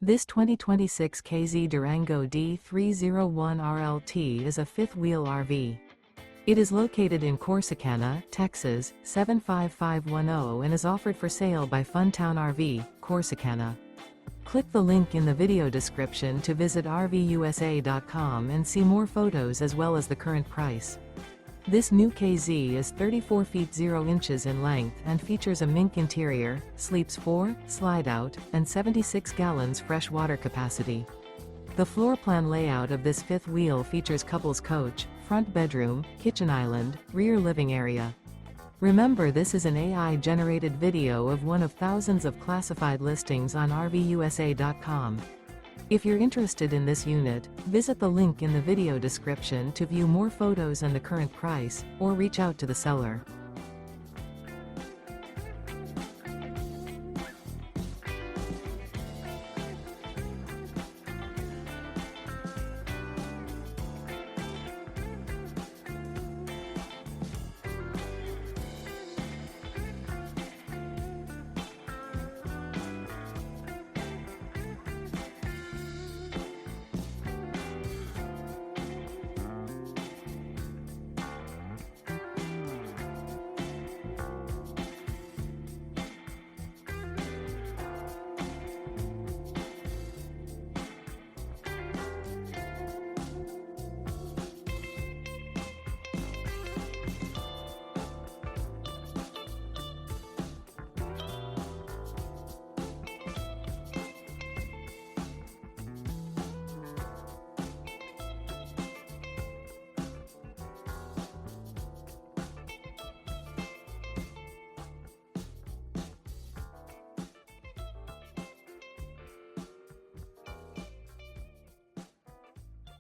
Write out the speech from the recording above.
This 2026 K-Z Durango D301RLT is a fifth-wheel RV. It is located in Corsicana, Texas, 75510 and is offered for sale by Funtown RV, Corsicana. Click the link in the video description to visit RVUSA.com and see more photos as well as the current price. This new K-Z is 34 feet 0 inches in length and features a MINK interior, sleeps 4, slide-out, and 76 gallons fresh water capacity. The floor plan layout of this fifth wheel features couples coach, front bedroom, kitchen island, rear living area. Remember, this is an AI-generated video of one of thousands of classified listings on RVUSA.com. If you're interested in this unit, visit the link in the video description to view more photos and the current price, or reach out to the seller.